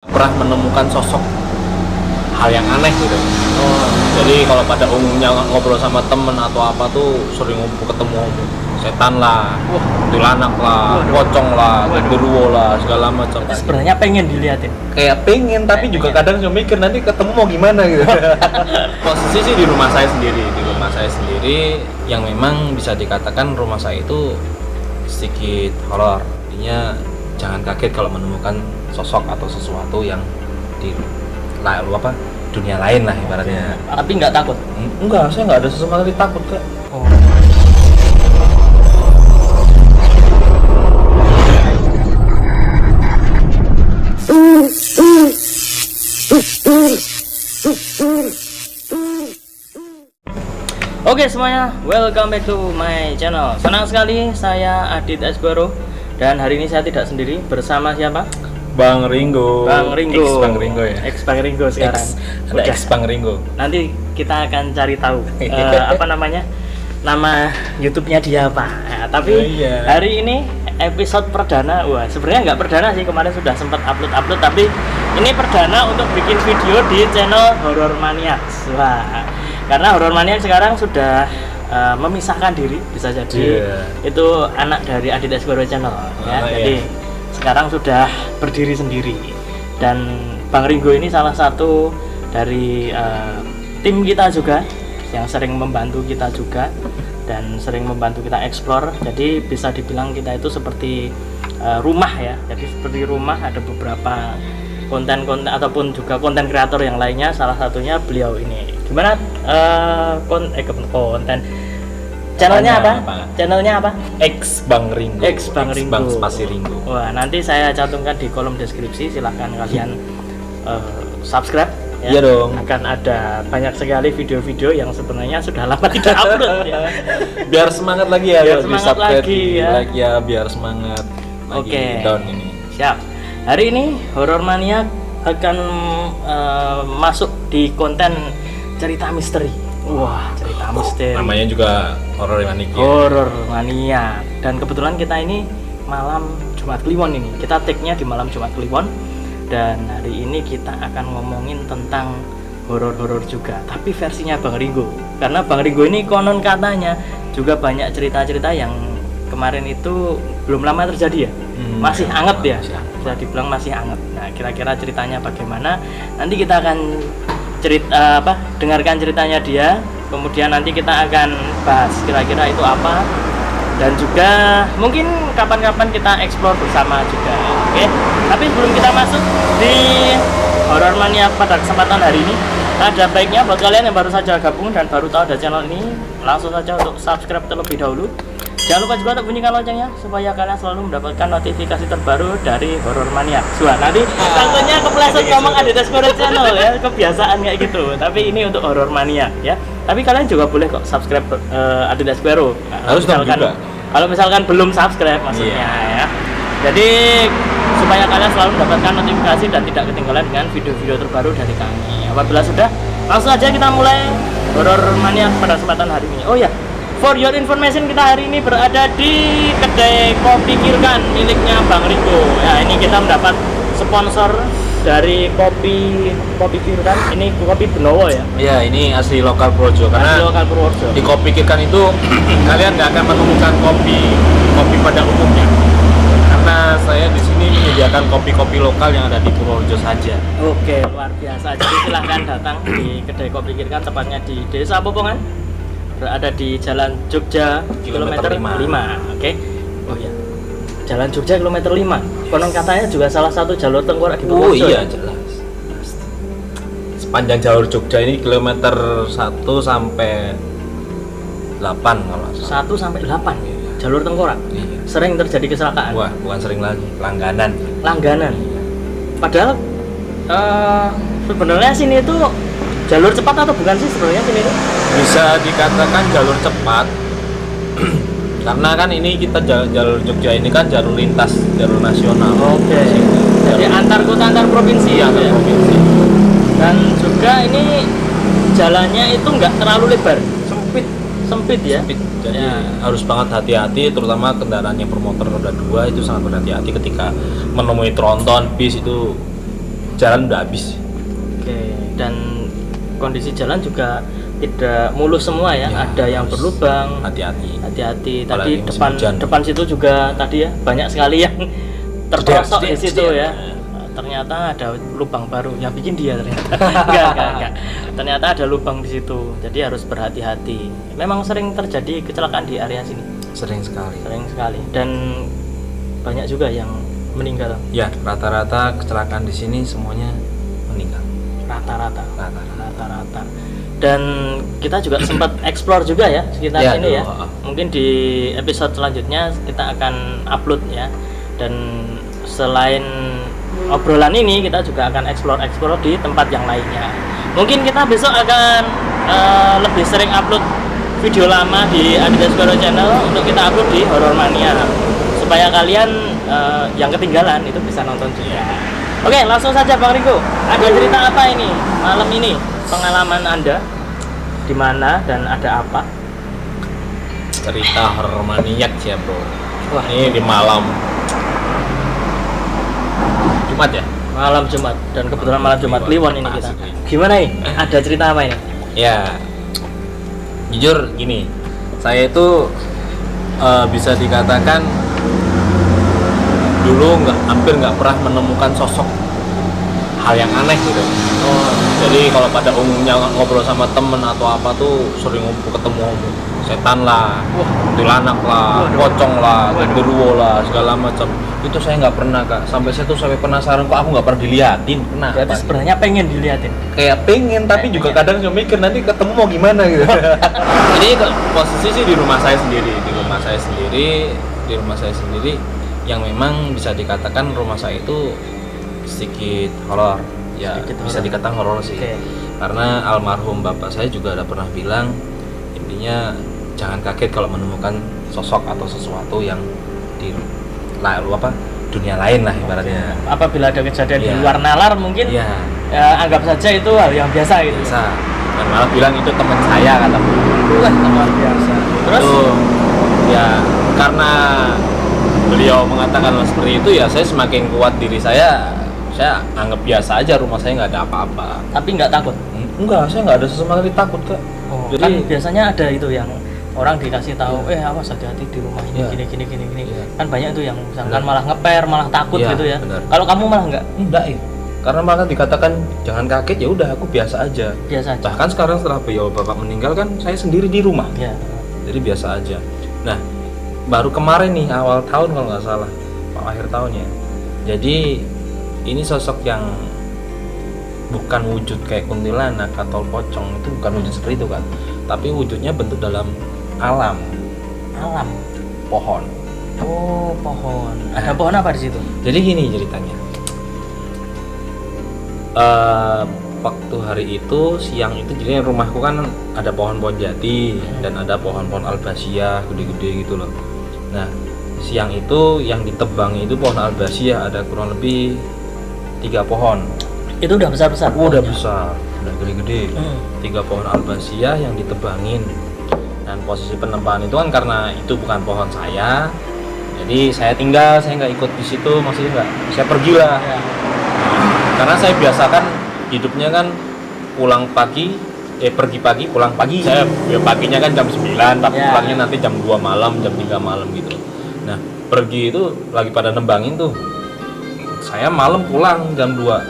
pernah menemukan sosok hal yang aneh gitu. Jadi kalau pada umumnya ngobrol sama temen atau apa tuh sering ketemu setan lah, kuntilanak lah, pocong lah, genderuwo lah, segala macam. Sebenarnya pengen dilihatin. Kayak pengen, tapi juga kadang saya mikir nanti ketemu mau gimana gitu. Posisi sih di rumah saya sendiri yang memang bisa dikatakan rumah saya itu sedikit horor. Artinya jangan kaget kalau menemukan sosok atau sesuatu yang di dunia lain lah ibaratnya. Tapi nggak takut? Enggak, saya nggak ada sesuatu yang takut kak. Oke semuanya, welcome back to my channel. Senang sekali, saya Adit Esbaro. Dan hari ini saya tidak sendiri, bersama siapa? Bang Ringo. Bang Ringo. Ex-Bang Ringo ya. Ex-Bang Ringo sekarang. Ada Ex-Bang Ringo. Nanti kita akan cari tahu apa namanya, nama YouTube-nya dia apa. Nah, tapi hari ini episode perdana. Wah, sebenarnya nggak perdana sih, kemarin sudah sempat upload, tapi ini perdana untuk bikin video di channel Horror Maniacs. Wah, karena Horror Maniacs sekarang sudah memisahkan diri, bisa jadi itu anak dari Adit Esbaro Channel ya. Jadi sekarang sudah berdiri sendiri, dan Bang Ringo ini salah satu dari tim kita juga yang sering membantu kita juga dan sering membantu kita explore. Jadi bisa dibilang kita itu seperti rumah ya. Jadi seperti rumah, ada beberapa konten-konten ataupun juga konten kreator yang lainnya, salah satunya beliau ini. Gimana konten channelnya apa? Channelnya apa? Ex-Bang Ringo. Ex-Bang Ringo. Bang spasi Ringo. Wah, nanti saya cantumkan di kolom deskripsi, silahkan kalian subscribe ya. Iya dong. Akan ada banyak sekali video-video yang sebenarnya sudah lama tidak upload ya. Biar semangat lagi ya. Biar semangat lagi ya. Biar semangat lagi down ini. Siap. Hari ini Horror Mania akan masuk di konten cerita misteri. Wah, cerita misteri. Namanya juga Horror Mania. Horror Mania. Dan kebetulan kita ini malam Jumat Kliwon ini. Kita take-nya di malam Jumat Kliwon. Dan hari ini kita akan ngomongin tentang horor-horor juga, tapi versinya Bang Ringo. Karena Bang Ringo ini konon katanya juga banyak cerita-cerita yang kemarin itu belum lama terjadi ya. Masih anget ya. Bisa dibilang masih anget. Nah, kira-kira ceritanya bagaimana? Nanti kita akan dengarkan ceritanya dia. Kemudian nanti kita akan bahas kira-kira itu apa. Dan juga mungkin kapan-kapan kita explore bersama juga. Oke. Tapi sebelum kita masuk di Horror Mania pada kesempatan hari ini, ada baiknya buat kalian yang baru saja gabung dan baru tahu ada channel ini, langsung saja untuk subscribe terlebih dahulu. Jangan lupa juga untuk bunyikan loncengnya supaya kalian selalu mendapatkan notifikasi terbaru dari Horror Mania. Nanti takutnya kepleset ngomong Adit Esbaro Channel ya, kebiasaan kayak gitu. Tapi ini untuk Horror Mania ya. Tapi kalian juga boleh kok subscribe Adit Esbaro. Harus juga. Kalau misalkan belum subscribe maksudnya ya. Jadi supaya kalian selalu mendapatkan notifikasi dan tidak ketinggalan dengan video-video terbaru dari kami. Apabila sudah, langsung aja kita mulai Horror Mania pada kesempatan hari ini. Oh ya, for your information, kita hari ini berada di kedai Kopi Kirkan miliknya Bang Ringo. Ya, ini kita mendapat sponsor dari kopi Kirkan. Ini kopi Benowo ya. Iya, ini asli lokal Purworejo. Karena asli lokal Purworejo. Di Kopi Kirkan itu kalian nggak akan menemukan kopi pada umumnya. Karena saya di sini menyediakan kopi-kopi lokal yang ada di Purworejo saja. Oke, luar biasa. Jadi silahkan datang di kedai Kopi Kirkan, tepatnya di Desa Popongan. Berada di Jalan Jogja kilometer 5. Oke. Oh iya. Jalan Jogja kilometer 5. Konon katanya juga salah satu jalur tengkorak di Purworejo. Oh iya, jelas. Sepanjang jalur Jogja ini kilometer 1 sampai 8 kalau 1 sampai 8 ya. Jalur tengkorak. Iya. Sering terjadi kecelakaan. Wah, bukan sering lagi, langganan. Padahal sebenarnya sini itu jalur cepat atau bukan sih sebenarnya sini itu? Bisa dikatakan jalur cepat. Karena kan ini kita jalur Jogja ini kan jalur lintas, jalur nasional. Oke. Jadi antar kota, antar provinsi ya. Provinsi. Dan juga ini jalannya itu nggak terlalu lebar, sempit ya. Jadi harus banget hati-hati, terutama kendaraan yang bermotor roda 2 itu sangat berhati-hati ketika menemui tronton, bis itu jalan udah habis. Oke. Dan kondisi jalan juga tidak mulus semua ya, ada yang berlubang. Hati-hati. Hati-hati. Apalagi Tadi musim hujan. depan situ juga tadi ya banyak sekali yang terperosok di situ ya. Ternyata ada lubang baru yang bikin dia ternyata. Enggak. Ternyata ada lubang di situ. Jadi harus berhati-hati. Memang sering terjadi kecelakaan di area sini. Sering sekali. Sering sekali. Dan banyak juga yang meninggal. Ya, rata-rata kecelakaan di sini semuanya meninggal. Rata-rata. Dan kita juga sempat explore juga ya sekitar Ya, sini ya. dulu. Mungkin di episode selanjutnya kita akan upload ya. Dan selain obrolan ini kita juga akan explore di tempat yang lainnya. Mungkin kita besok akan lebih sering upload video lama di Adidas Goro Channel untuk kita upload di Horror Mania supaya kalian yang ketinggalan itu bisa nonton juga. Oke, langsung saja Bang Riko. Ada cerita apa ini malam ini? Pengalaman Anda di mana dan ada apa? Cerita horor maniak sih ya, Bro. Wah, Ini di malam Jumat ya? malam Jumat, dan kebetulan malam Jumat Kliwon ini kita. Asik. Gimana nih? Ada cerita apa ini? Ya, jujur gini, saya itu bisa dikatakan dulu hampir nggak pernah menemukan sosok hal yang aneh gitu. Jadi kalau pada umumnya ngobrol sama temen atau apa tuh sering ketemu setan lah, kuntilanak lah, pocong lah, genderuwo lah, segala macam. Itu saya nggak pernah, Kak. Sampai saya tuh sampai penasaran, kok aku nggak pernah diliatin. Kenapa? Berarti sebenarnya pengen diliatin. Kayak pengen, tapi juga kadang saya mikir nanti ketemu mau gimana gitu. Jadi posisi sih di rumah saya sendiri, yang memang bisa dikatakan rumah saya itu sedikit horor. Ya, Sedikit bisa horor. dikatakan horor sih. Oke. Karena almarhum bapak saya juga ada pernah bilang, intinya jangan kaget kalau menemukan sosok atau sesuatu yang di dunia lain lah ibaratnya. Apabila ada kejadian di Iya. luar nalar mungkin Iya, ya, anggap saja itu hal yang biasa gitu. bisa. Dan malah bilang itu teman saya kata Wah, luar biasa. Terus itu ya karena beliau mengatakan seperti itu, ya saya semakin kuat diri saya anggap biasa aja, rumah saya nggak ada apa-apa. tapi nggak takut. Enggak, saya nggak ada sama sekali takut, Kak. Jadi kan biasanya ada itu yang orang dikasih tahu, awas hati-hati di rumah ini, Iya. gini. Iya. Kan banyak tuh yang misalkan Benar. malah ngeper, malah takut Iya, gitu ya. benar. Kalau kamu malah Enggak ya, karena malah dikatakan jangan kaget, ya udah aku biasa aja. biasa aja. Bahkan sekarang setelah beliau bapak meninggal kan saya sendiri di rumah, Ya. jadi biasa aja. Nah, baru kemarin nih awal tahun kalau nggak salah, akhir tahun ya. Jadi ini sosok yang bukan wujud kayak kuntilanak atau pocong, itu bukan wujud seperti itu kan, tapi wujudnya bentuk dalam alam, Alam. pohon. Oh, pohon. Ada pohon apa di situ? Jadi gini ceritanya. Waktu hari itu siang itu, jadi rumahku kan ada pohon-pohon jati dan ada pohon-pohon albasia gede-gede gitu loh. Nah, siang itu yang ditebang itu pohon albasia ada kurang lebih 3 pohon. Itu udah besar-besar. Udah pohonnya? besar, udah gede-gede. 3 pohon albasia yang ditebangin. Dan posisi penebangan itu kan karena itu bukan pohon saya, jadi saya tinggal, saya nggak ikut di situ, maksudnya nggak, saya pergi lah. Ya. Karena saya biasakan hidupnya kan pulang pagi, pergi pagi, pulang pagi. Saya ya paginya kan jam 9, tapi Ya. pulangnya nanti jam 2 malam, jam 3 malam gitu. Nah, pergi itu lagi pada nembangin tuh. Saya malam pulang jam 2-an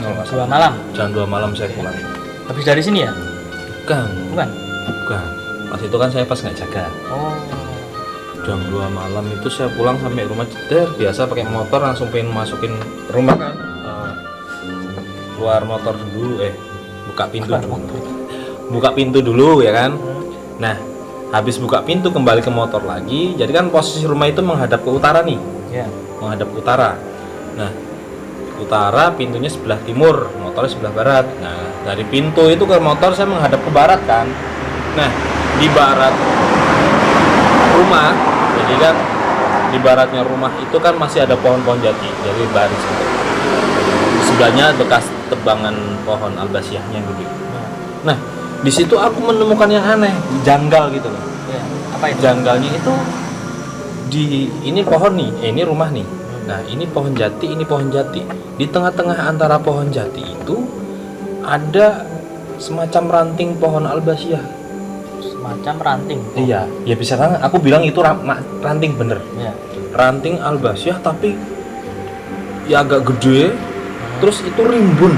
kalau nggak salah. 2 malam. Jam 2 malam saya pulang. Habis dari sini ya? Bukan. Bukan. Pas itu kan saya pas nggak jaga. Oh. Jam 2 malam itu saya pulang sampai rumah ceder, biasa pakai motor langsung pengen masukin rumah kan. Keluar motor dulu, buka pintu dulu. Buka pintu dulu ya kan. Nah, habis buka pintu kembali ke motor lagi. Jadi kan posisi rumah itu menghadap ke utara nih. Ya. Menghadap ke utara. Nah, utara pintunya sebelah timur, motornya sebelah barat. Nah, dari pintu itu ke motor saya menghadap ke barat kan. Nah, di barat rumah, jadi kan di baratnya rumah itu kan masih ada pohon-pohon jati, jadi baris gitu. Sebelahnya bekas tebangan pohon albasiahnya yang gede. Nah, di situ aku menemukan yang aneh, janggal gitu loh. Ya. Apa itu? Janggalnya itu di ini pohon nih, ini rumah nih. Nah, ini pohon jati, ini pohon jati. Di tengah-tengah antara pohon jati itu ada semacam ranting pohon albasiah. Semacam ranting. Iya, ya bisa kan aku bilang itu ranting bener. Iya. Ranting albasiah tapi ya agak gede, terus itu rimbun.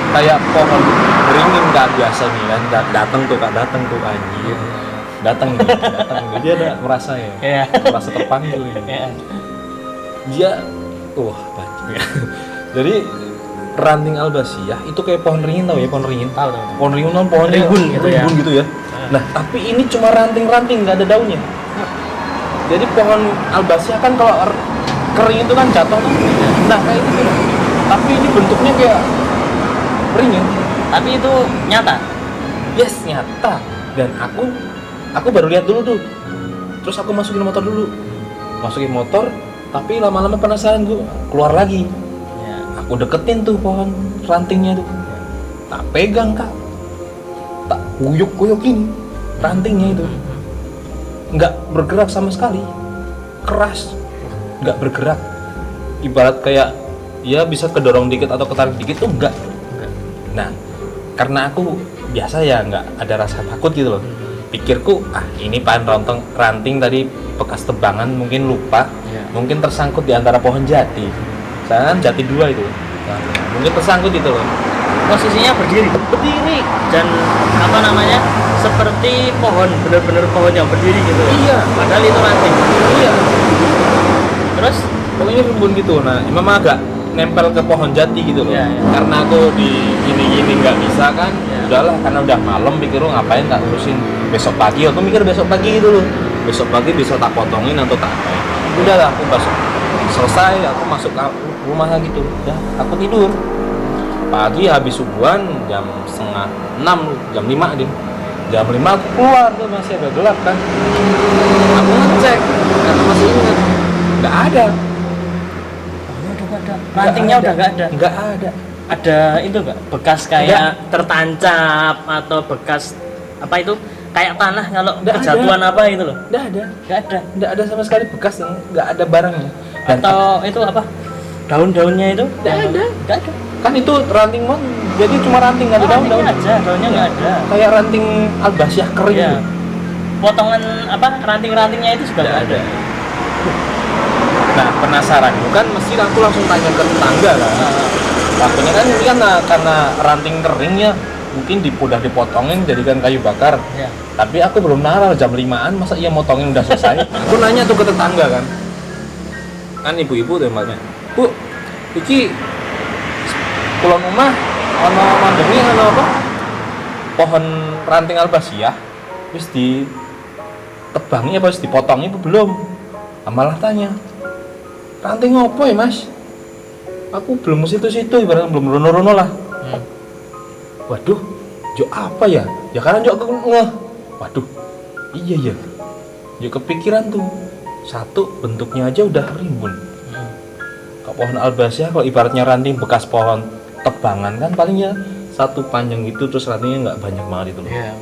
Kayak pohon beringin Kak biasa nih kan, datang tuh anjir. Datang nih. Dia ada merasa ya. Iya. Merasa terpanggil ini. Iya. Dia banyak. Jadi ranting albasiah itu kayak pohon ringin, tau ya pohon ringin? Tahu. Pohon ringin kan pohonnya Rimbun gitu ya. Nah, tapi ini cuma ranting-ranting, nggak ada daunnya. Jadi pohon albasiah kan kalau kering itu kan jatuh tuh. Nah, kayak gitu. Tapi ini bentuknya kayak ringin. Tapi itu nyata. Yes, nyata. Dan aku baru lihat dulu tuh. Terus aku masukin motor dulu. Masukin motor, tapi lama-lama penasaran gue, keluar lagi. Ya. Aku deketin tuh pohon rantingnya tuh. Tak pegang Kak. Tak kuyuk-kuyukin rantingnya itu. Nggak bergerak sama sekali. Keras. Nggak bergerak. Ibarat kayak ya bisa kedorong dikit atau ketarik dikit tuh enggak. Nah, karena aku biasa ya nggak ada rasa takut gitu loh. Pikirku, ini pohon ranting tadi bekas tebangan, mungkin lupa, mungkin tersangkut di antara pohon jati. Soalnya kan jati dua itu, mungkin tersangkut itu loh. Posisinya berdiri dan seperti pohon, bener-bener pohon yang berdiri gitu. Iya. Padahal itu ranting. Iya. Terus pokoknya rimbun gitu. Nah, memang agak nempel ke pohon jati gitu loh. Iya. Karena aku di gini nggak bisa kan. Iya. Udahlah, karena udah malam, pikir ngapain tak urusin besok pagi. Aku mikir besok pagi gitu loh. Besok pagi bisa tak potongin atau tak apain. Udahlah, aku besok selesai, aku masuk ke rumah gitu. Udah, aku tidur. Pagi habis subuhan jam 5:30, jam 5 deh. Jam 5 aku keluar tuh, masih agak gelap kan. Aku ngecek karena masih ingat nggak ada. rantingnya udah nggak ada. Nggak ada. Ada itu nggak bekas kayak tertancap atau bekas apa itu kayak tanah kalau kejatuhan apa itu loh? Nggak ada. Nggak ada sama sekali bekas, nggak ada barangnya. Atau itu apa? Daun-daunnya itu? Nggak ada. Nggak ada. Kan itu ranting mon, jadi cuma ranting nggak ada daun-daun aja, daunnya nggak ada. Kayak ranting albasiah kering. Ya. Potongan apa ranting-rantingnya itu juga nggak ada. Nah, penasaran kan mesti aku langsung tanya ke tetangga kan. Takutnya kan ini kan karena ranting keringnya mungkin udah dipotongin jadikan kayu bakar. Ya. Tapi aku belum naral jam 5-an, masa iya motongin udah selesai. Aku nanya tuh ke tetangga kan. Kan ibu-ibu tuh mbaknya. Bu, iki kulon rumah ono mandengi ono apa? Pohon ranting albasiah wis di tebangi apa wis dipotongi apa belum? Malah tanya. Ranting apa ya, Mas? Aku belum ke situ-situ, ibaratnya belum rono-rono lah. Waduh, jo apa ya? Ya karena jo aku ngeh. Waduh, iya ya. Jo kepikiran tuh. Satu, bentuknya aja udah rimbun. Kalau pohon albasiah, kalau ibaratnya ranting bekas pohon tebangan kan palingnya satu panjang gitu, terus rantingnya nggak banyak banget itu loh. Yeah.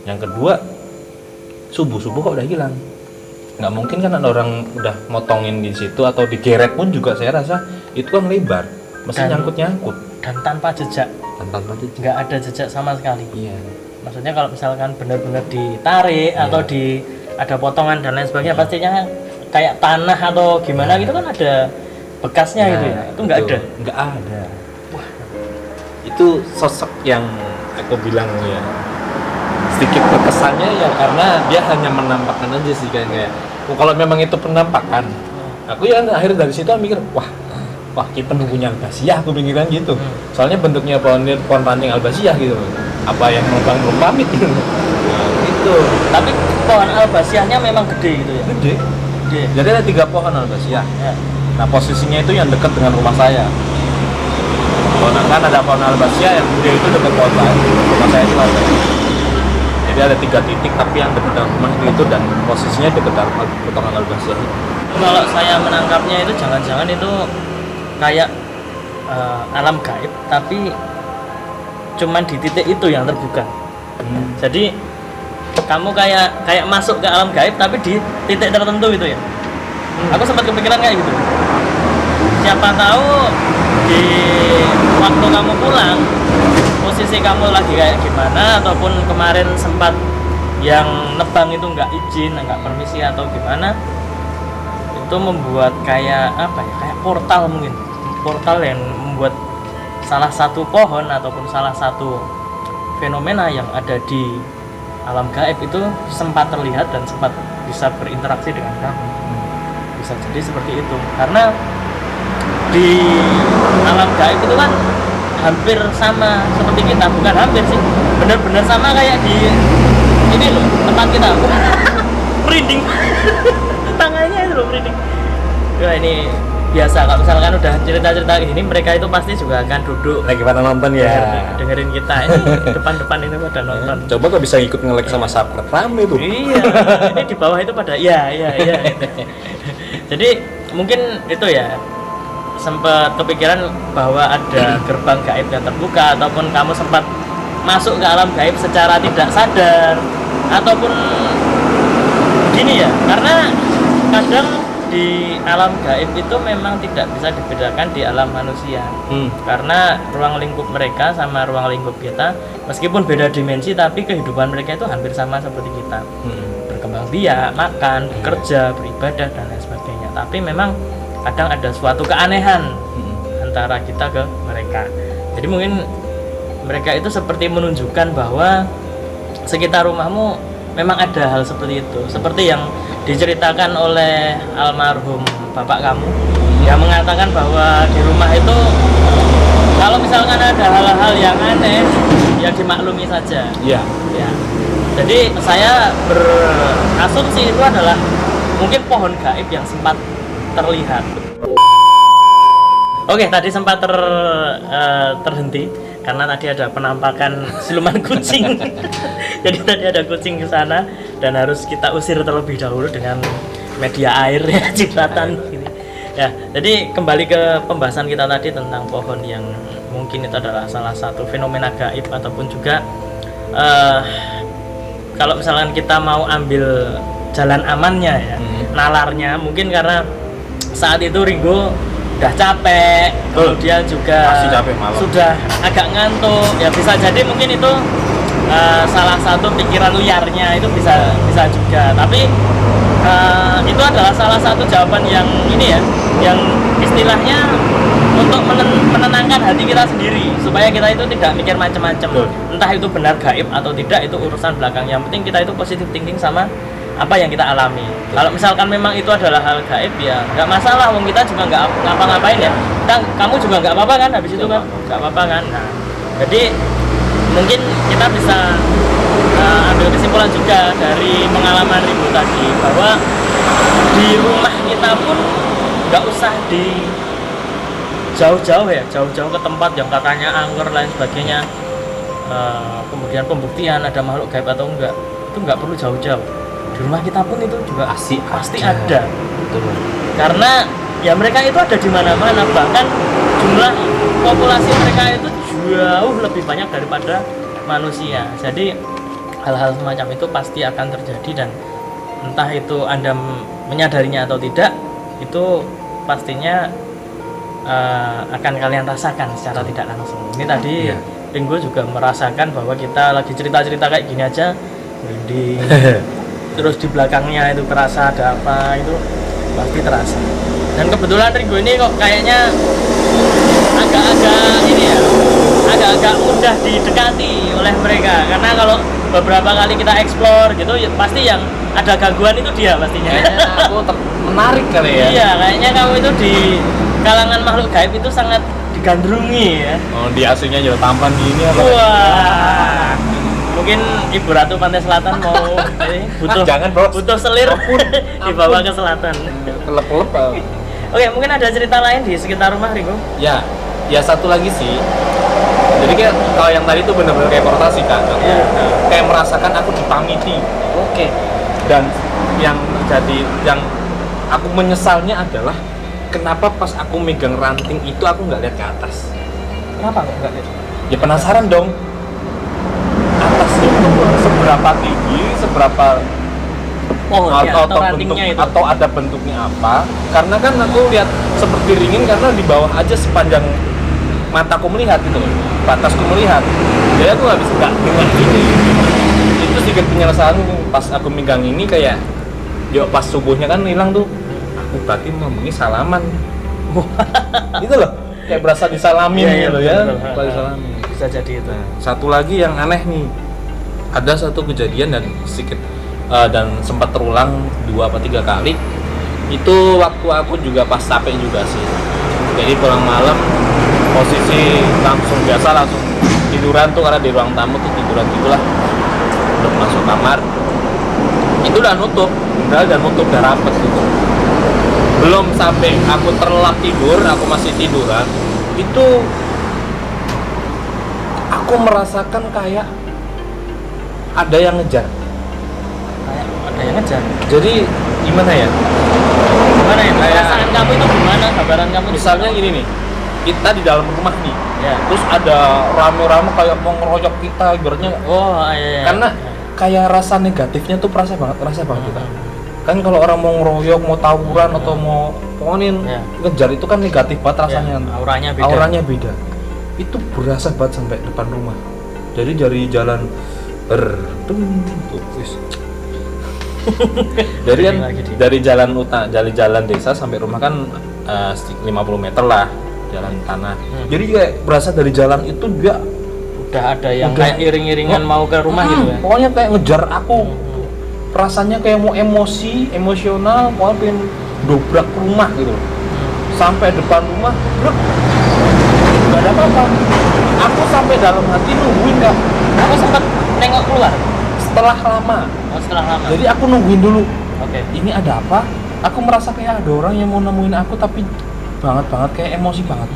Yang kedua, subuh-subuh kok udah hilang. Nggak mungkin kan ada orang udah motongin di situ atau digeret pun juga saya rasa itu kan lebar, mesti nyangkut-nyangkut dan tanpa jejak. Nggak ada jejak sama sekali. Iya. Maksudnya kalau misalkan benar-benar ditarik atau ada potongan dan lain sebagainya, pastinya kayak tanah atau gimana gitu kan ada bekasnya gitu ya. Itu nggak ada. Nggak ada. Wah, itu sosok yang aku bilang ya sedikit berkesannya ya karena dia hanya menampakkan aja sih kayak kalau memang itu penampakan. Aku ya akhirnya dari situ mikir wah ini penunggunya albasiah, aku pikiran gitu. Soalnya bentuknya pohon ranting albasiah gitu. Apa yang belum pamit gitu. Nah, gitu. Tapi pohon albasiahnya memang gede gitu ya. Gede. Jadi ada 3 pohon albasiah. Ya. Nah, posisinya itu yang dekat dengan rumah saya. Kan ada pohon albasiah yang gede itu dekat pohon lain. Rumah saya itu ada. Jadi ada 3 titik tapi yang dekat dengan rumah itu dan posisinya dekat dengan potongan albasiah. Kalau saya menangkapnya itu jangan-jangan itu kayak alam gaib tapi cuman di titik itu yang terbuka. Jadi kamu kayak masuk ke alam gaib tapi di titik tertentu itu ya. Aku sempat kepikiran kayak gitu. siapa tahu di waktu kamu pulang posisi kamu lagi kayak gimana, ataupun kemarin sempat yang nebang itu nggak izin, nggak permisi atau gimana, itu membuat kayak apa ya, kayak portal, mungkin portal yang membuat salah satu pohon ataupun salah satu fenomena yang ada di alam gaib itu sempat terlihat dan sempat bisa berinteraksi dengan kamu. Bisa jadi seperti itu, karena di alam gaib itu kan hampir sama seperti kita, bukan hampir sih, benar-benar sama kayak di ini loh tempat kita. Merinding. Tangannya itu loh merinding. Ya ini biasa, kalau misalkan udah cerita-cerita gini, mereka itu pasti juga akan duduk Lagi pada nonton ya. dengerin kita ini depan-depan itu pada nonton. Coba kok bisa ikut nge-like sama subscribe, rame tuh. Iya, ini di bawah itu pada iya. Jadi mungkin itu ya, sempat kepikiran bahwa ada gerbang gaib yang terbuka, ataupun kamu sempat masuk ke alam gaib secara tidak sadar, ataupun gini ya, karena kadang di alam gaib itu memang tidak bisa dibedakan di alam manusia. Karena ruang lingkup mereka sama ruang lingkup kita meskipun beda dimensi, tapi kehidupan mereka itu hampir sama seperti kita. Berkembang biak, makan, bekerja, beribadah dan lain sebagainya. Tapi memang kadang ada suatu keanehan antara kita ke mereka. Jadi mungkin mereka itu seperti menunjukkan bahwa sekitar rumahmu memang ada hal seperti itu, seperti yang diceritakan oleh almarhum bapak kamu yang mengatakan bahwa di rumah itu kalau misalkan ada hal-hal yang aneh ya dimaklumi saja. Iya. Ya. Jadi saya berasumsi itu adalah mungkin pohon gaib yang sempat terlihat. Oke, tadi sempat terhenti karena tadi ada penampakan siluman kucing. Jadi tadi ada kucing ke sana dan harus kita usir terlebih dahulu dengan media air ya, cipratan. Ya, jadi kembali ke pembahasan kita tadi tentang pohon yang mungkin itu adalah salah satu fenomena gaib, ataupun juga kalau misalkan kita mau ambil jalan amannya ya, nalarnya mungkin karena saat itu Ringo udah capek, kemudian juga sudah agak ngantuk, ya bisa jadi mungkin itu salah satu pikiran liarnya, itu bisa juga. Tapi itu adalah salah satu jawaban yang ini ya, yang istilahnya untuk menenangkan hati kita sendiri supaya kita itu tidak mikir macam-macam. Entah itu benar gaib atau tidak, itu urusan belakang. Yang penting kita itu positive thinking sama apa yang kita alami. Kalau misalkan memang itu adalah hal gaib, ya nggak masalah, wong kita juga nggak ngapa-ngapain ya. Kamu juga nggak apa-apa kan habis itu kan, nggak apa-apa kan. Nah, jadi mungkin kita bisa ambil kesimpulan juga dari pengalaman Ringo tadi, bahwa di rumah kita pun nggak usah di jauh-jauh ya, jauh-jauh ke tempat yang katanya angker lain sebagainya. Kemudian pembuktian ada makhluk gaib atau enggak, itu nggak perlu jauh-jauh. Di rumah kita pun itu juga pasti ada. Betul. Karena ya mereka itu ada di mana-mana, bahkan jumlah populasi mereka itu jauh lebih banyak daripada manusia. Jadi hal-hal semacam itu pasti akan terjadi, dan entah itu Anda menyadarinya atau tidak, itu pastinya akan kalian rasakan secara tidak langsung. Ini tadi Ringo juga merasakan bahwa kita lagi cerita-cerita kayak gini aja merinding. Terus di belakangnya itu terasa ada apa, itu pasti terasa. Dan kebetulan Ringo ini kok kayaknya agak-agak ini ya, agak-agak mudah didekati oleh mereka, karena kalau beberapa kali kita explore gitu ya, pasti yang ada gangguan itu dia pastinya. Kayaknya aku menarik kali ya. Iya, kayaknya kamu itu di kalangan makhluk gaib itu sangat digandrungi ya. Oh, di aslinya juga tampan gini apa? Wah. Mungkin Ibu Ratu Pantai Selatan mau jangan bro, butuh selir dibawa ke selatan. Kelep-kelep. Oke, mungkin ada cerita lain di sekitar rumah Ringo? Ya satu lagi sih. Jadi kayak kalau yang tadi tuh benar-benar kayak portasi kan. Kayak merasakan aku dipamiti. Oke. Dan yang terjadi, yang aku menyesalnya adalah kenapa pas aku megang ranting itu aku nggak lihat ke atas. Kenapa nggak lihat? Ya penasaran dong. Atas itu seberapa tinggi, seberapa Oh, iya, atau rantingnya itu. atau ada bentuknya apa, karena kan aku lihat seperti ringin karena di bawah aja sepanjang mataku melihat gitu, batasku melihat, jadi aku nggak bisa dengan ini. Itu sedikit penyesalan pas aku megang ini, kayak yuk pas subuhnya kan hilang tuh, aku berarti ngomongnya salaman. Gitu loh, kayak berasa disalamin gitu ya, disalamin. Bisa jadi itu. Satu lagi yang aneh nih, ada satu kejadian dan sedikit dan sempat terulang 2 atau 3 kali. Itu waktu aku juga pas capek juga sih. Jadi pulang malam posisi langsung tiduran tuh, karena di ruang tamu tuh tiduran gitulah. Udah masuk kamar, itu udah nutup rapet gitu. Belum sampai aku terlelap tidur, aku masih tiduran, itu aku merasakan kayak ada yang ngejar. Ada yang ngejar. Jadi gimana ya? Perasaan kamu itu gimana? Gambaran kamu Misalnya gini nih, kita di dalam rumah nih, ya. terus ada rame-rame kayak mau ngeroyok kita, ibaratnya. Oh, iya. Karena kayak rasa negatifnya tuh rasa banget kita. Kan kalau orang mau ngeroyok, mau tawuran atau mau pokoknya ngejar itu kan negatif banget rasanya. Auranya beda. Itu berasa banget sampai depan rumah. Jadi dari jalan Jadi kan dari jalan desa sampai rumah kan 50 meter lah jalan tanah. Jadi kayak berasa dari jalan itu juga udah ada yang kayak iring-iringan mau ke rumah gitu ya. Pokoknya kayak ngejar aku. Rasanya kayak mau emosional, mau pengen dobrak rumah gitu. Sampai depan rumah, nggak ada apa-apa. Aku sampai dalam hati nungguin, Kak. Aku sempat nengok keluar setelah lama. Jadi aku nungguin dulu. Oke. Ini ada apa? Aku merasa kayak ada orang yang mau nemuin aku, tapi banget kayak emosi banget.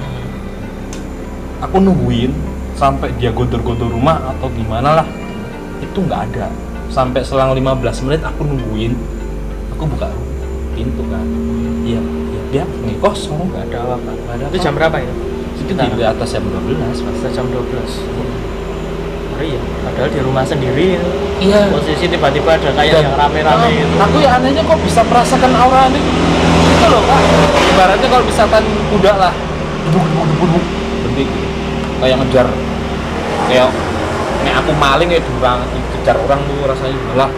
Aku nungguin sampai dia godor-godor rumah atau gimana lah. Itu nggak ada. Sampai selang 15 menit aku nungguin. Aku buka pintu kan. Iya, dia kosong, nggak ada apa-apa. Itu jam berapa itu? Itu di atas jam 12, Atas jam 12. Iya, padahal di rumah sendiri. Iya. Posisi tiba-tiba ada kayak yang rame-rame gitu. Aku ya anehnya kok bisa merasakan aura ini. Itu loh, Kak. Ibaratnya kalau misalkan kuda lah, debuk, berhenti. Kayak ngejar, kayak aku maling kayak kejar orang tuh rasanya lah.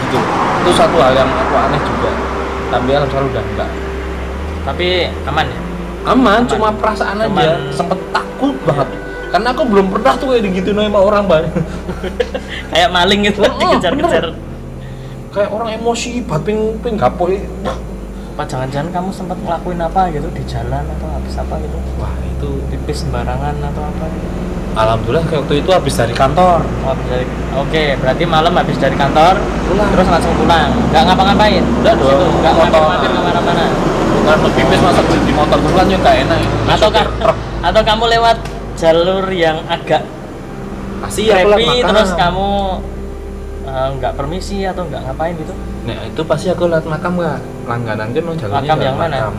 Gitu. Itu satu hal yang aku aneh juga. Tapi alhamdulillah udah enggak. Tapi aman ya? Aman. Cuma perasaan aja. Sempet takut banget. Karena aku belum pernah tuh kayak digituin sama orang banyak. Kayak maling gitu, dikejar-kejar. Kayak orang emosi, pengen gapoy. Apa jangan-jangan kamu sempat ngelakuin apa gitu di jalan atau habis apa gitu? Wah, itu pipis sembarangan atau apa gitu? Alhamdulillah kayak waktu itu habis dari kantor. Oke, berarti malam habis dari kantor pulang. Terus langsung pulang. Nggak ngapa-ngapain? Udah dong. Nggak ngapa-ngapain kemana-mana. Bukan pipis masa di motor dulu kan juga enak ya. Atau kamu lewat jalur yang agak creepy, terus kamu nggak permisi atau nggak ngapain gitu? Nah itu pasti aku lihat makam nggak, langganan kan jalurnya. Makam yang mana?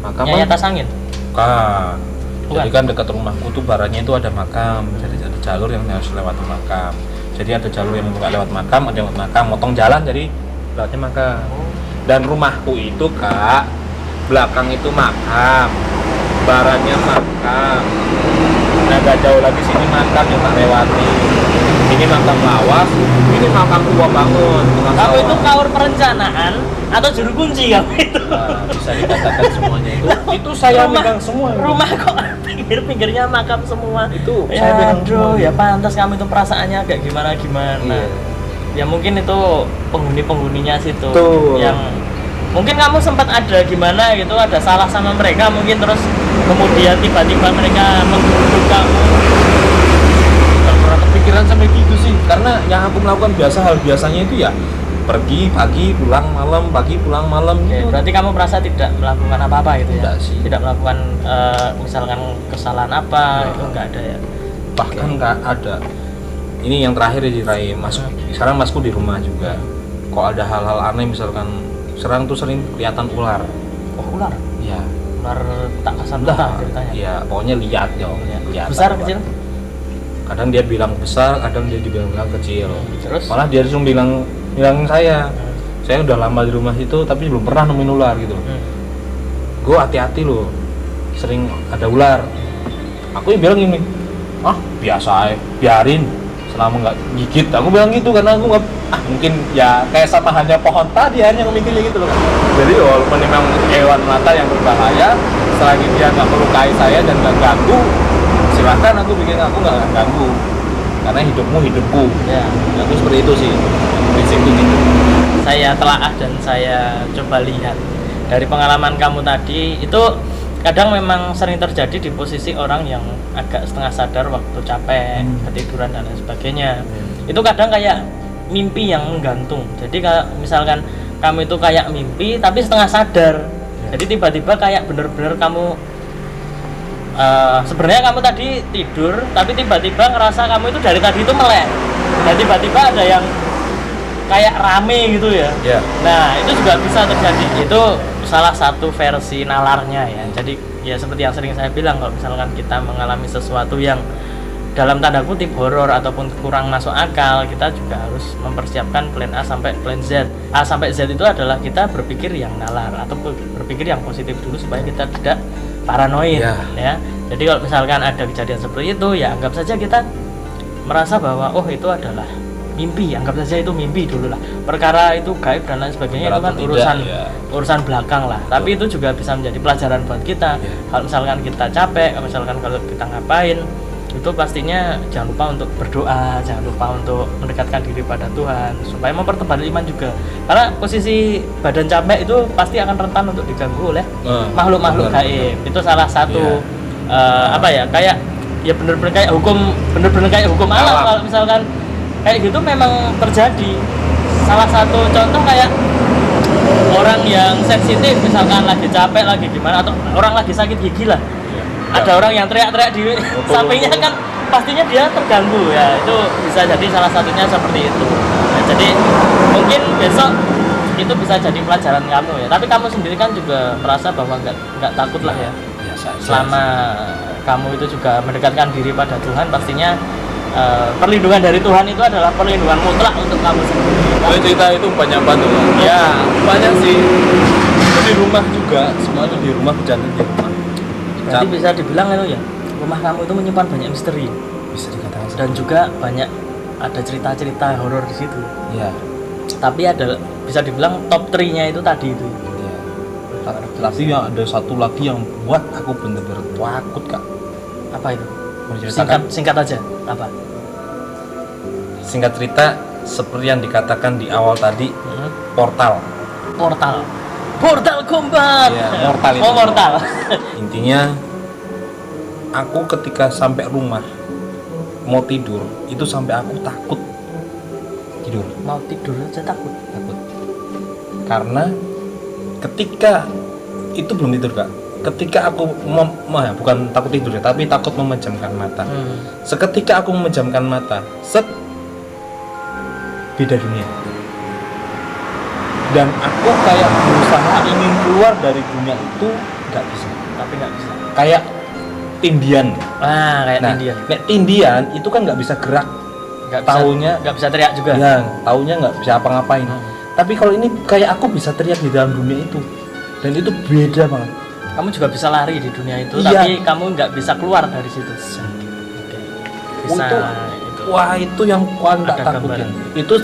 Makam yang atas angin? Bukan. Jadi kan dekat rumahku tuh baratnya itu ada makam, jadi ada jalur yang harus lewat makam. Jadi ada jalur yang nggak lewat makam, ada lewat makam, motong jalan jadi lewatnya makam. Dan rumahku itu, Kak, belakang itu makam, baratnya makam. Nah, agak jauh lagi sini makam yang tak lewati. Ini makam lawas, ini makam tua bangun. Kamu itu kaur perencanaan atau juru kunci kamu itu? Nah, bisa dikatakan semuanya itu saya pegang semua. Rumah kok pinggir-pinggirnya makam semua. Itu ya, saya pegang semua. Ya pantas kamu itu perasaannya agak gimana. Iya. Ya mungkin itu penghuni-penghuninya situ tuh. Yang mungkin kamu sempat ada gimana gitu, ada salah sama mereka mungkin, terus kemudian tiba-tiba mereka menggeruduk kamu. Gak pernah kepikiran sampai gitu sih, karena yang aku melakukan hal biasanya itu ya pergi pagi pulang malam, pagi pulang malam. Oke, gitu. berarti kamu merasa tidak melakukan apa-apa gitu ya? Tidak sih. Tidak melakukan misalkan kesalahan apa itu enggak ada ya? Bahkan nggak ada. Ini yang terakhir di Rai Mas. Sekarang Masku di rumah juga. Kok ada hal-hal aneh misalkan serang tuh sering kelihatan ular. Oh, ular? Iya. Ular tak kasat mata ceritanya? Iya, pokoknya lihat Besar kecil? Kadang dia bilang besar, kadang dia juga bilang kecil. Terus? Malah dia langsung bilang saya, saya udah lama di rumah itu tapi belum pernah nemuin ular gitu. Gue hati-hati loh, sering ada ular. Aku yang bilang gini, biasa ya, biarin selama nggak gigit. Aku bilang gitu karena aku nggak, mungkin ya kayak sama hanya pohon tadi akhirnya aku mikirnya gitu loh. Jadi walaupun memang hewan melata yang berbahaya, selagi dia nggak melukai saya dan nggak ganggu, silakan aku nggak akan ganggu. Karena hidupmu hidupku. Ya. Aku seperti itu sih, prinsipku gitu. Saya telaah dan saya coba lihat dari pengalaman kamu tadi itu kadang memang sering terjadi di posisi orang yang agak setengah sadar waktu capek, ketiduran dan lain sebagainya. Itu kadang kayak mimpi yang menggantung. Jadi kalau misalkan kamu itu kayak mimpi tapi setengah sadar. Jadi tiba-tiba kayak bener-bener kamu sebenarnya kamu tadi tidur tapi tiba-tiba ngerasa kamu itu dari tadi itu melek. Dan tiba-tiba ada yang kayak rame gitu ya. Nah, itu juga bisa terjadi. Itu salah satu versi nalarnya ya. Jadi ya seperti yang sering saya bilang, kalau misalkan kita mengalami sesuatu yang dalam tanda kutip horor ataupun kurang masuk akal, kita juga harus mempersiapkan plan A sampai plan Z. A sampai Z itu adalah kita berpikir yang nalar atau berpikir yang positif dulu supaya kita tidak paranoid ya. Jadi kalau misalkan ada kejadian seperti itu, ya anggap saja kita merasa bahwa itu adalah mimpi, anggap saja itu mimpi dulu lah. Perkara itu gaib dan lain sebagainya itu kan urusan belakang lah. Tapi itu juga bisa menjadi pelajaran buat kita. Kalau misalkan kita capek, misalkan kalau kita ngapain, itu pastinya jangan lupa untuk berdoa, jangan lupa untuk mendekatkan diri pada Tuhan supaya mempertebal iman juga. Karena posisi badan capek itu pasti akan rentan untuk diganggu oleh makhluk-makhluk gaib. Itu salah satu kayak ya bener-bener kayak hukum alam. Kalau misalkan kayak gitu memang terjadi. Salah satu contoh kayak orang yang sensitif, misalkan lagi capek, lagi gimana, atau orang lagi sakit gigi lah. Ada orang yang teriak-teriak di sampingnya kan pastinya dia terganggu ya. Itu bisa jadi salah satunya seperti itu. Nah, jadi mungkin besok itu bisa jadi pelajaran kamu ya. Tapi kamu sendiri kan juga merasa bahwa nggak takut lah ya. Selama kamu itu juga mendekatkan diri pada Tuhan, pastinya perlindungan dari Tuhan itu adalah perlindungan mutlak untuk kamu sendiri. Kalau cerita itu banyak banget. Ya, banyak sih. Itu di rumah juga, semua itu di rumah, kejadian di rumah. Jadi bisa dibilang itu ya, rumah kamu itu menyimpan banyak misteri. Bisa dikatakan. Dan juga banyak ada cerita-cerita horor di situ. Iya. Tapi ada bisa dibilang top 3-nya itu tadi itu. Iya. Tapi yang ada satu lagi yang buat aku bener-bener takut, Kak. Apa itu? Singkat aja. Apa? Singkat cerita, seperti yang dikatakan di awal tadi, portal kombat. Ya, mortal itu. Mortal. Intinya, aku ketika sampai rumah mau tidur, itu sampai aku takut tidur. Mau tidur aja takut. Karena ketika itu belum tidur, Kak. Ketika aku bukan takut tidur ya, tapi takut memejamkan mata. Seketika aku memejamkan mata, beda dunia. Dan aku kayak berusaha ingin keluar dari dunia itu, nggak bisa. Tapi nggak bisa. Kayak tindian. Tindian. Nek tindian itu kan nggak bisa gerak. Nggak bisa teriak juga. Ya, taunya nggak bisa apa-ngapain. Tapi kalau ini kayak aku bisa teriak di dalam dunia itu, dan itu beda banget. Kamu juga bisa lari di dunia itu, tapi kamu nggak bisa keluar dari situ. Bisa. Wah, itu yang paling tak takutin. Itu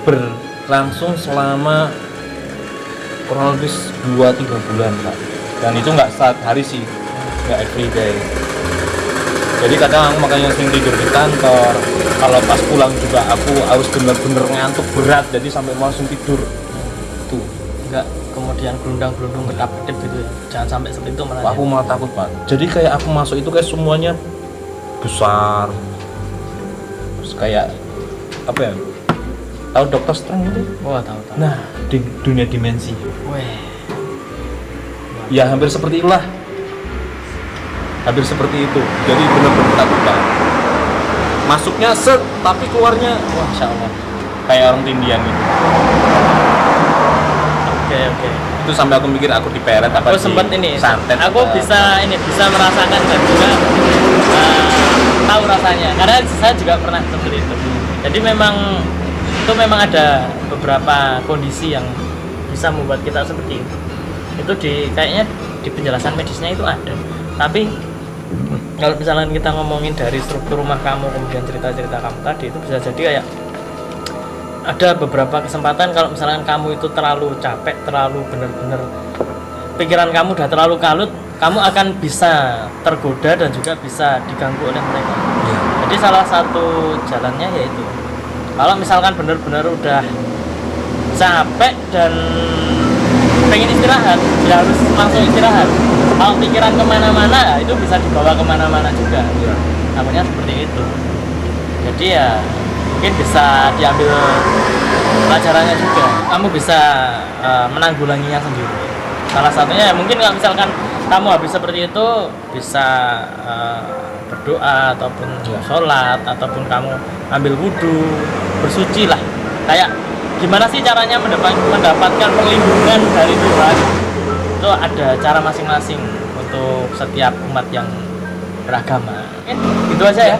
berlangsung selama kurang lebih 2-3 bulan, Pak. Dan itu nggak setiap hari sih, nggak everyday. Jadi kadang aku makanya sering tidur di kantor. Kalau pas pulang juga aku harus bener-bener ngantuk berat, jadi sampai langsung tidur. Tuh. Nggak kemudian gelundang-gelundung kedap-kedip gitu ya. Jangan sampai seperti itu malah. Aku malah takut, Pak. Jadi kayak aku masuk itu kayak semuanya besar. Terus kayak apa ya? Tahu Dokter Strange itu? Wah, tahu. Nah, di dunia dimensi. Weh. Ya hampir seperti itulah. Hampir seperti itu. Jadi benar-benar takut banget. Masuknya set, tapi keluarnya wah, Insya Allah kayak orang tindian gitu. Oke. Itu sampai aku mikir aku diperet apa aku sempat ini santet. Aku bisa merasakan dan juga tahu rasanya. Karena saya juga pernah seperti itu. Jadi memang ada beberapa kondisi yang bisa membuat kita seperti itu. Itu kayaknya di penjelasan medisnya itu ada. Tapi kalau misalnya kita ngomongin dari struktur rumah kamu, kemudian cerita-cerita kamu tadi, itu bisa jadi kayak ada beberapa kesempatan kalau misalnya kamu itu terlalu capek, terlalu benar-benar pikiran kamu udah terlalu kalut, kamu akan bisa tergoda dan juga bisa diganggu oleh mereka. Jadi salah satu jalannya yaitu kalau misalkan benar-benar udah capek dan pengen istirahat, ya harus langsung istirahat. Kalau pikiran kemana-mana, itu bisa dibawa kemana-mana juga. Namanya seperti itu. Jadi ya mungkin bisa diambil pelajarannya juga. Kamu bisa menanggulanginya sendiri. Salah satunya mungkin kalau misalkan kamu habis seperti itu bisa berdoa ataupun sholat ataupun kamu ambil wudhu, bersuci lah. Kayak gimana sih caranya mendapatkan perlindungan dari Tuhan? Itu ada cara masing-masing untuk setiap umat yang beragama. Gitu aja ya.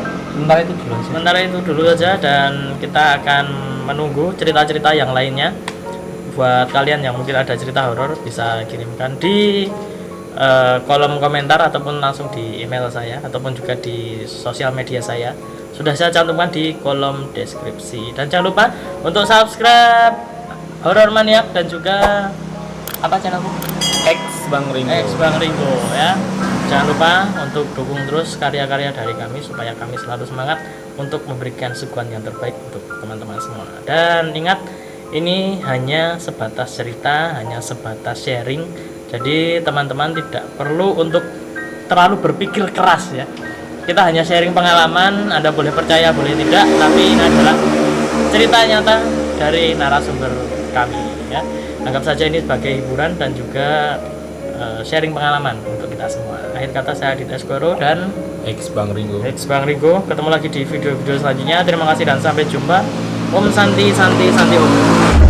Sementara itu dulu aja dan kita akan menunggu cerita-cerita yang lainnya. Buat kalian yang mungkin ada cerita horor bisa kirimkan di kolom komentar ataupun langsung di email saya ataupun juga di sosial media saya. Sudah saya cantumkan di kolom deskripsi. Dan jangan lupa untuk subscribe Horror Maniac dan juga apa channelku? Bang Ringo Ya. Jangan lupa untuk dukung terus karya-karya dari kami supaya kami selalu semangat untuk memberikan suguhan yang terbaik untuk teman-teman semua. Dan ingat, ini hanya sebatas cerita, hanya sebatas sharing. Jadi teman-teman tidak perlu untuk terlalu berpikir keras ya. Kita hanya sharing pengalaman, Anda boleh percaya, boleh tidak, tapi ini adalah cerita nyata dari narasumber kami ya. Anggap saja ini sebagai hiburan dan juga sharing pengalaman untuk kita semua. Akhir kata saya Adit Eskoro dan Bang Ringo. Ketemu lagi di video-video selanjutnya. Terima kasih dan sampai jumpa. Om Santi Santi Santi Om.